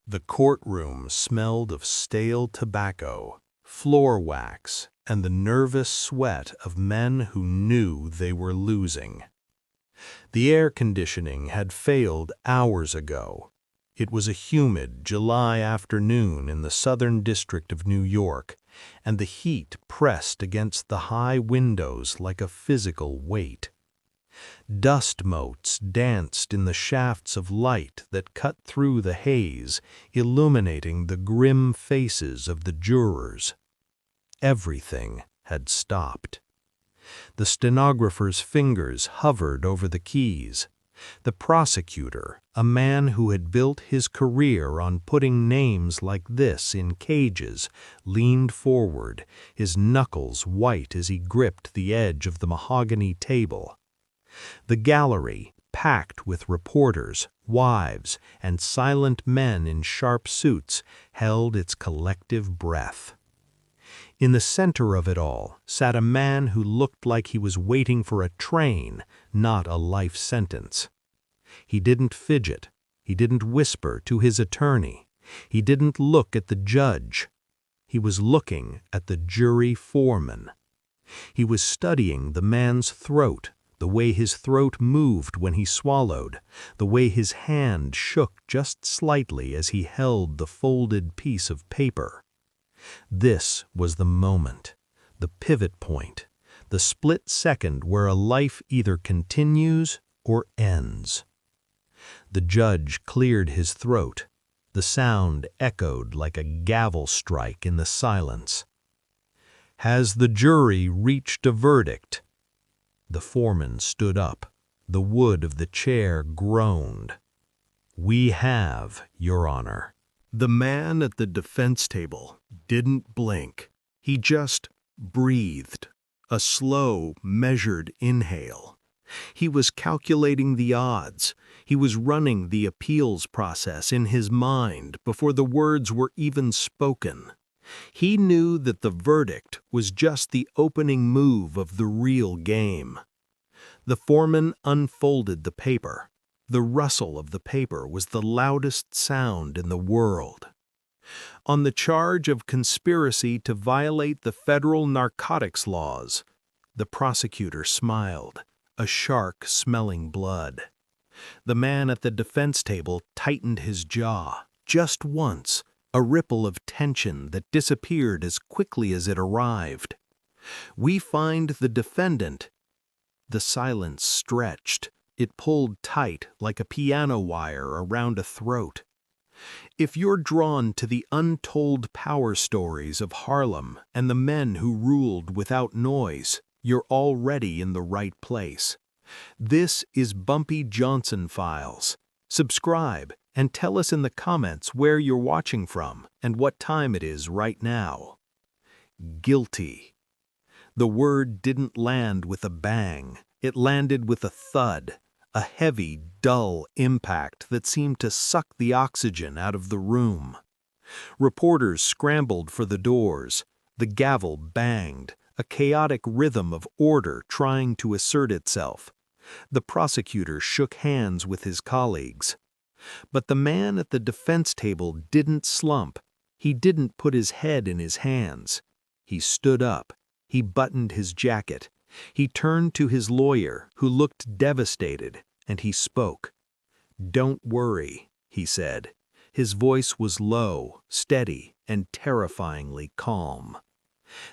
The courtroom smelled of stale tobacco, floor wax, and the nervous sweat of men who knew they were losing. The air conditioning had failed hours ago. It was a humid July afternoon in the southern district of New York, and the heat pressed against the high windows like a physical weight. Dust motes danced in the shafts of light that cut through the haze, illuminating the grim faces of the jurors. Everything had stopped. The stenographer's fingers hovered over the keys. The prosecutor, a man who had built his career on putting names like this in cages, leaned forward, his knuckles white as he gripped the edge of the mahogany table. The gallery, packed with reporters, wives, and silent men in sharp suits, held its collective breath. In the center of it all sat a man who looked like he was waiting for a train, not a life sentence. He didn't fidget. He didn't whisper to his attorney. He didn't look at the judge. He was looking at the jury foreman. He was studying the man's throat, the way his throat moved when he swallowed, the way his hand shook just slightly as he held the folded piece of paper. This was the moment, the pivot point, the split second where a life either continues or ends. The judge cleared his throat. The sound echoed like a gavel strike in the silence. "Has the jury reached a verdict?" The foreman stood up. The wood of the chair groaned. "We have, Your Honor." The man at the defense table didn't blink. He just breathed, a slow, measured inhale. He was calculating the odds. He was running the appeals process in his mind before the words were even spoken. He knew that the verdict was just the opening move of the real game. The foreman unfolded the paper. The rustle of the paper was the loudest sound in the world. On the charge of conspiracy to violate the federal narcotics laws, the prosecutor smiled, a shark smelling blood. The man at the defense table tightened his jaw, just once, a ripple of tension that disappeared as quickly as it arrived. "We find the defendant." The silence stretched. It pulled tight like a piano wire around a throat. If you're drawn to the untold power stories of Harlem and the men who ruled without noise, you're already in the right place. This is Bumpy Johnson Files. Subscribe and tell us in the comments where you're watching from and what time it is right now. Guilty. The word didn't land with a bang. It landed with a thud, a heavy, dull impact that seemed to suck the oxygen out of the room. Reporters scrambled for the doors. The gavel banged, a chaotic rhythm of order trying to assert itself. The prosecutor shook hands with his colleagues. But the man at the defense table didn't slump. He didn't put his head in his hands. He stood up. He buttoned his jacket. He turned to his lawyer, who looked devastated, and he spoke. "Don't worry," he said. His voice was low, steady, and terrifyingly calm.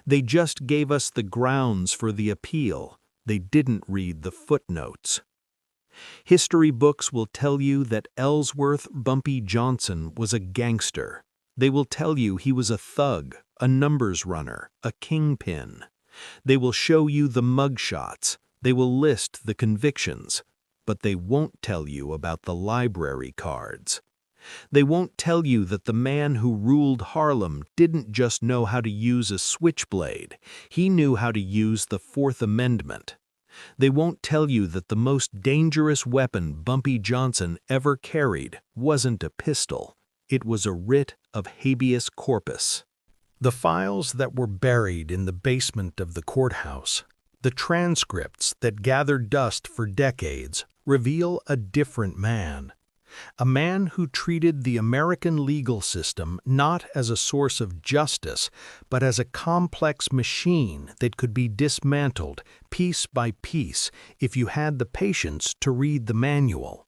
"They just gave us the grounds for the appeal. They didn't read the footnotes." History books will tell you that Ellsworth Bumpy Johnson was a gangster. They will tell you he was a thug, a numbers runner, a kingpin. They will show you the mugshots. They will list the convictions. But they won't tell you about the library cards. They won't tell you that the man who ruled Harlem didn't just know how to use a switchblade. He knew how to use the Fourth Amendment. They won't tell you that the most dangerous weapon Bumpy Johnson ever carried wasn't a pistol. It was a writ of habeas corpus. The files that were buried in the basement of the courthouse, the transcripts that gathered dust for decades, reveal a different man. A man who treated the American legal system not as a source of justice, but as a complex machine that could be dismantled piece by piece if you had the patience to read the manual.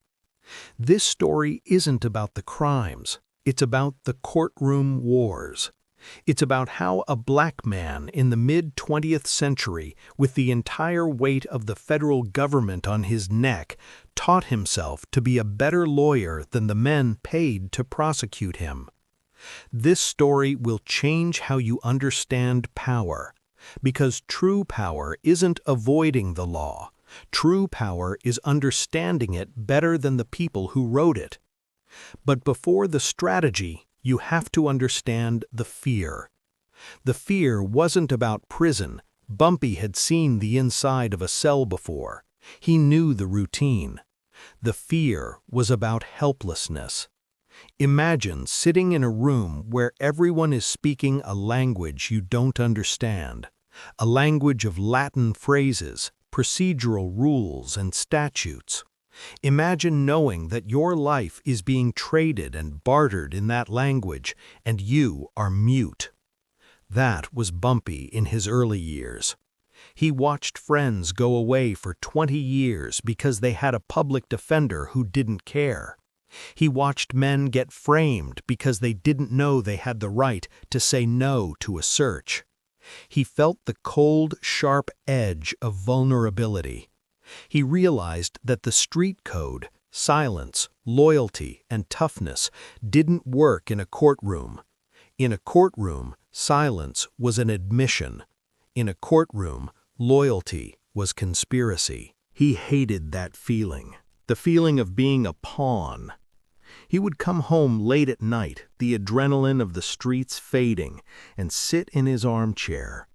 This story isn't about the crimes, it's about the courtroom wars. It's about how a black man in the mid-20th century, with the entire weight of the federal government on his neck, taught himself to be a better lawyer than the men paid to prosecute him. This story will change how you understand power, because true power isn't avoiding the law. True power is understanding it better than the people who wrote it. But before the strategy, you have to understand the fear. The fear wasn't about prison. Bumpy had seen the inside of a cell before. He knew the routine. The fear was about helplessness. Imagine sitting in a room where everyone is speaking a language you don't understand, a language of Latin phrases, procedural rules, and statutes. Imagine knowing that your life is being traded and bartered in that language, and you are mute. That was Bumpy in his early years. He watched friends go away for 20 years because they had a public defender who didn't care. He watched men get framed because they didn't know they had the right to say no to a search. He felt the cold, sharp edge of vulnerability. He realized that the street code, silence, loyalty, and toughness didn't work in a courtroom. In a courtroom, silence was an admission. In a courtroom, loyalty was conspiracy. He hated that feeling, the feeling of being a pawn. He would come home late at night, the adrenaline of the streets fading, and sit in his armchair.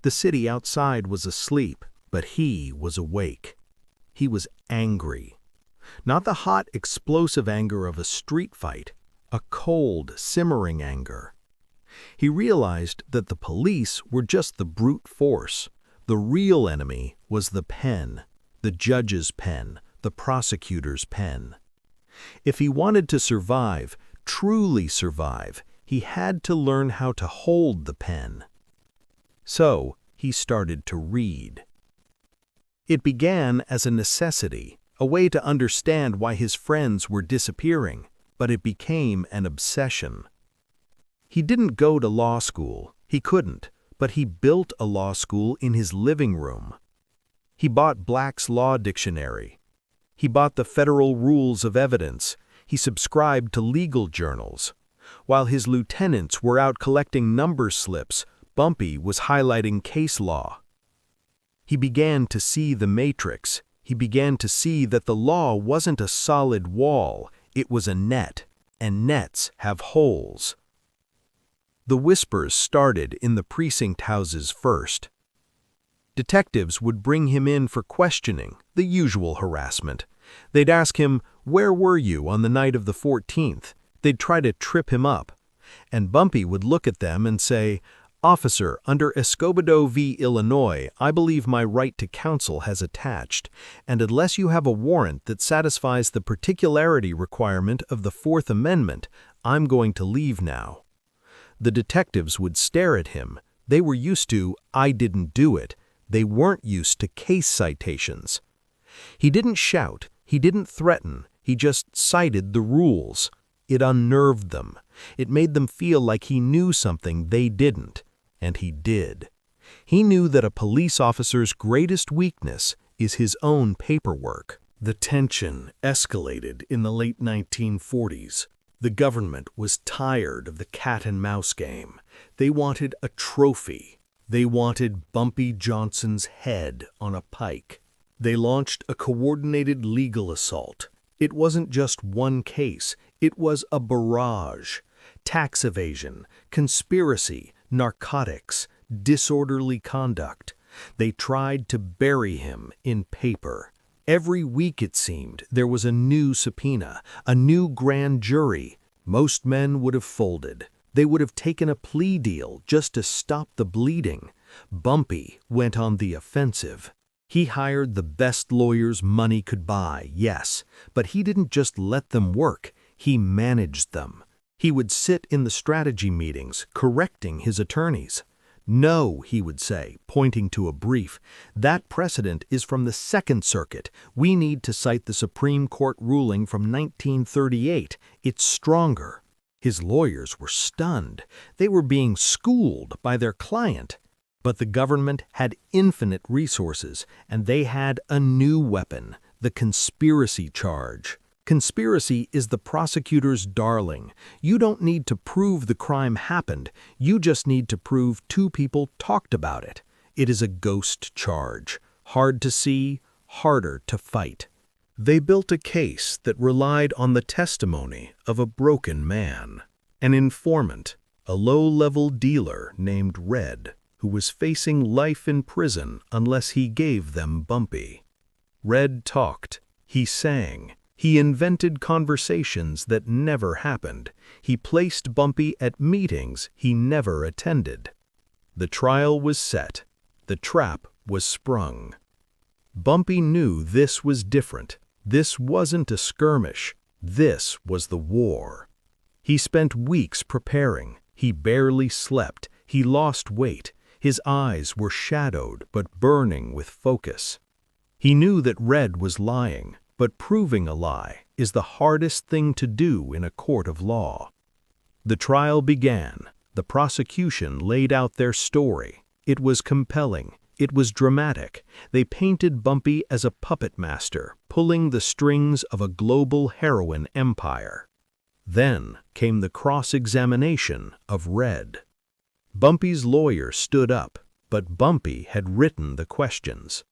The city outside was asleep, but he was awake. He was angry. Not the hot, explosive anger of a street fight, a cold, simmering anger. He realized that the police were just the brute force. The real enemy was the pen, the judge's pen, the prosecutor's pen. If he wanted to survive, truly survive, he had to learn how to hold the pen. So he started to read. It began as a necessity, a way to understand why his friends were disappearing, but it became an obsession. He didn't go to law school, he couldn't, but he built a law school in his living room. He bought Black's Law Dictionary. He bought the Federal Rules of Evidence. He subscribed to legal journals. While his lieutenants were out collecting number slips, Bumpy was highlighting case law. He began to see the matrix. He began to see that the law wasn't a solid wall, it was a net, and nets have holes. The whispers started in the precinct houses first. Detectives would bring him in for questioning, the usual harassment. They'd ask him, "Where were you on the night of the 14th?" They'd try to trip him up. And Bumpy would look at them and say, "Officer, under Escobedo v. Illinois, I believe my right to counsel has attached, and unless you have a warrant that satisfies the particularity requirement of the Fourth Amendment, I'm going to leave now." The detectives would stare at him. They were used to, "I didn't do it." They weren't used to case citations. He didn't shout, he didn't threaten, he just cited the rules. It unnerved them. It made them feel like he knew something they didn't. And he did. He knew that a police officer's greatest weakness is his own paperwork. The tension escalated in the late 1940s. The government was tired of the cat-and-mouse game. They wanted a trophy. They wanted Bumpy Johnson's head on a pike. They launched a coordinated legal assault. It wasn't just one case. It was a barrage. Tax evasion, conspiracy, narcotics, disorderly conduct. They tried to bury him in paper. Every week, it seemed, there was a new subpoena, a new grand jury. Most men would have folded. They would have taken a plea deal just to stop the bleeding. Bumpy went on the offensive. He hired the best lawyers money could buy, yes, but he didn't just let them work, he managed them. He would sit in the strategy meetings, correcting his attorneys. "No," he would say, pointing to a brief, "that precedent is from the Second Circuit. We need to cite the Supreme Court ruling from 1938. It's stronger." His lawyers were stunned. They were being schooled by their client. But the government had infinite resources, and they had a new weapon, the conspiracy charge. Conspiracy is the prosecutor's darling. You don't need to prove the crime happened, you just need to prove two people talked about it. It is a ghost charge, hard to see, harder to fight. They built a case that relied on the testimony of a broken man, an informant, a low-level dealer named Red, who was facing life in prison unless he gave them Bumpy. Red talked, he sang, he invented conversations that never happened, he placed Bumpy at meetings he never attended. The trial was set, the trap was sprung. Bumpy knew this was different. This wasn't a skirmish, this was the war. He spent weeks preparing, he barely slept, he lost weight, his eyes were shadowed but burning with focus. He knew that Red was lying, but proving a lie is the hardest thing to do in a court of law. The trial began. The prosecution laid out their story. It was compelling. It was dramatic. They painted Bumpy as a puppet master, pulling the strings of a global heroin empire. Then came the cross-examination of Red. Bumpy's lawyer stood up, but Bumpy had written the questions.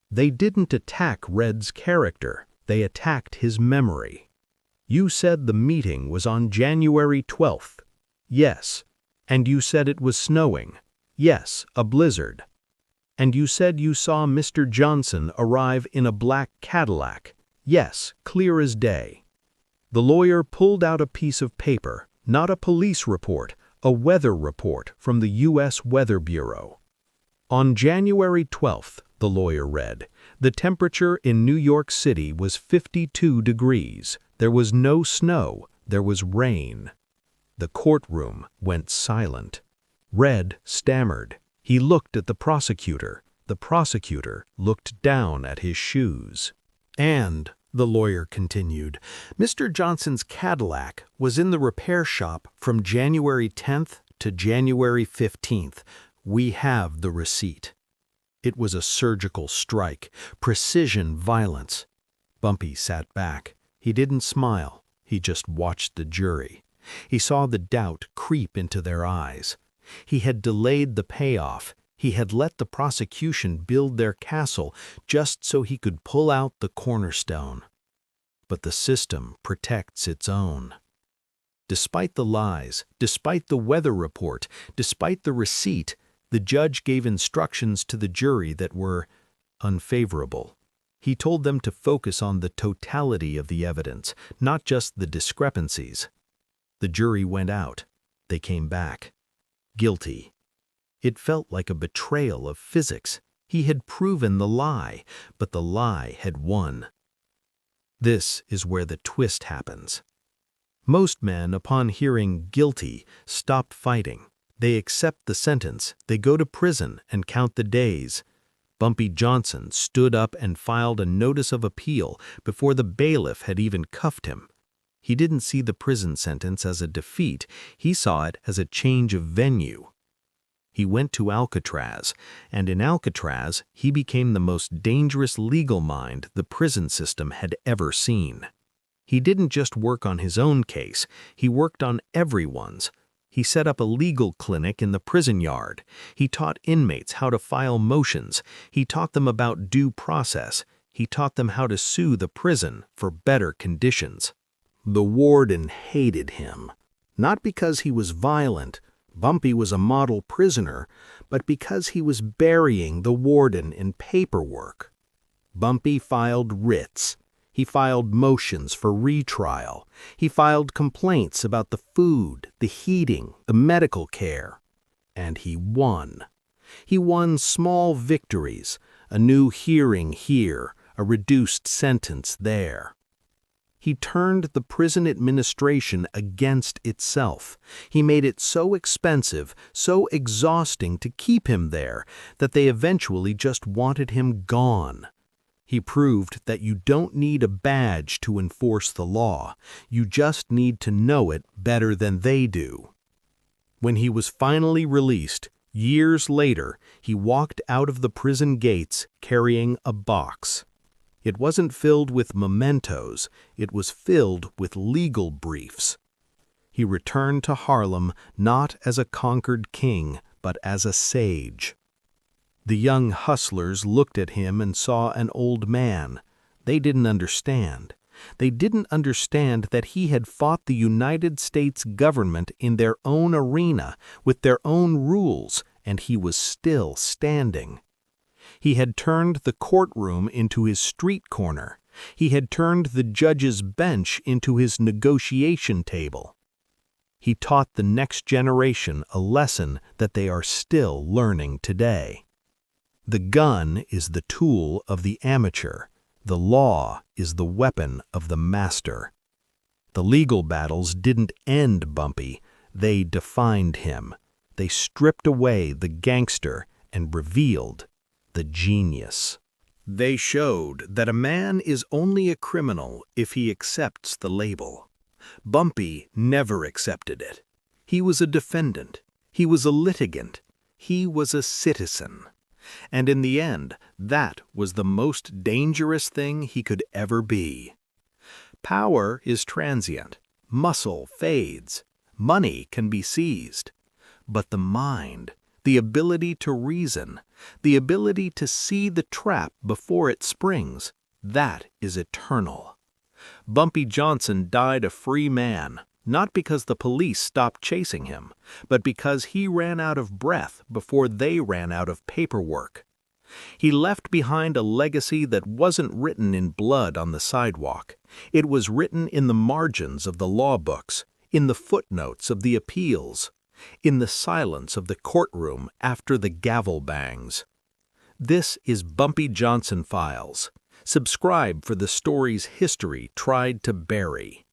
They didn't attack Red's character, they attacked his memory. "You said the meeting was on January 12th. Yes. And you said it was snowing. Yes, a blizzard. And you said you saw Mr. Johnson arrive in a black Cadillac. Yes, clear as day." The lawyer pulled out a piece of paper, not a police report, a weather report from the U.S. Weather Bureau. "On January 12th, the lawyer read, the temperature in New York City was 52 degrees. There was no snow, there was rain." The courtroom went silent. Red stammered. He looked at the prosecutor. The prosecutor looked down at his shoes. "And," the lawyer continued, "Mr. Johnson's Cadillac was in the repair shop from January 10th to January 15th. We have the receipt." It was a surgical strike, precision violence. Bumpy sat back. He didn't smile. He just watched the jury. He saw the doubt creep into their eyes. He had delayed the payoff. He had let the prosecution build their castle just so he could pull out the cornerstone. But the system protects its own. Despite the lies, despite the weather report, despite the receipt, the judge gave instructions to the jury that were unfavorable. He told them to focus on the totality of the evidence, not just the discrepancies. The jury went out. They came back. Guilty. It felt like a betrayal of physics. He had proven the lie, but the lie had won. This is where the twist happens. Most men, upon hearing guilty, stop fighting. They accept the sentence, they go to prison and count the days. Bumpy Johnson stood up and filed a notice of appeal before the bailiff had even cuffed him. He didn't see the prison sentence as a defeat, he saw it as a change of venue. He went to Alcatraz, and in Alcatraz he became the most dangerous legal mind the prison system had ever seen. He didn't just work on his own case, he worked on everyone's. He set up a legal clinic in the prison yard. He taught inmates how to file motions. He taught them about due process. He taught them how to sue the prison for better conditions. The warden hated him, not because he was violent, Bumpy was a model prisoner, but because he was burying the warden in paperwork. Bumpy filed writs. He filed motions for retrial. He filed complaints about the food, the heating, the medical care. And he won. He won small victories, a new hearing here, a reduced sentence there. He turned the prison administration against itself. He made it so expensive, so exhausting to keep him there, that they eventually just wanted him gone. He proved that you don't need a badge to enforce the law. You just need to know it better than they do. When he was finally released, years later, he walked out of the prison gates carrying a box. It wasn't filled with mementos, it was filled with legal briefs. He returned to Harlem not as a conquered king, but as a sage. The young hustlers looked at him and saw an old man. They didn't understand. They didn't understand that he had fought the United States government in their own arena, with their own rules, and he was still standing. He had turned the courtroom into his street corner. He had turned the judge's bench into his negotiation table. He taught the next generation a lesson that they are still learning today. The gun is the tool of the amateur. The law is the weapon of the master. The legal battles didn't end Bumpy. They defined him. They stripped away the gangster and revealed the genius. They showed that a man is only a criminal if he accepts the label. Bumpy never accepted it. He was a defendant. He was a litigant. He was a citizen. And in the end, that was the most dangerous thing he could ever be. Power is transient. Muscle fades. Money can be seized. But the mind, the ability to reason, the ability to see the trap before it springs, that is eternal. Bumpy Johnson died a free man, not because the police stopped chasing him, but because he ran out of breath before they ran out of paperwork. He left behind a legacy that wasn't written in blood on the sidewalk. It was written in the margins of the law books, in the footnotes of the appeals, in the silence of the courtroom after the gavel bangs. This is Bumpy Johnson Files. Subscribe for the stories history tried to bury.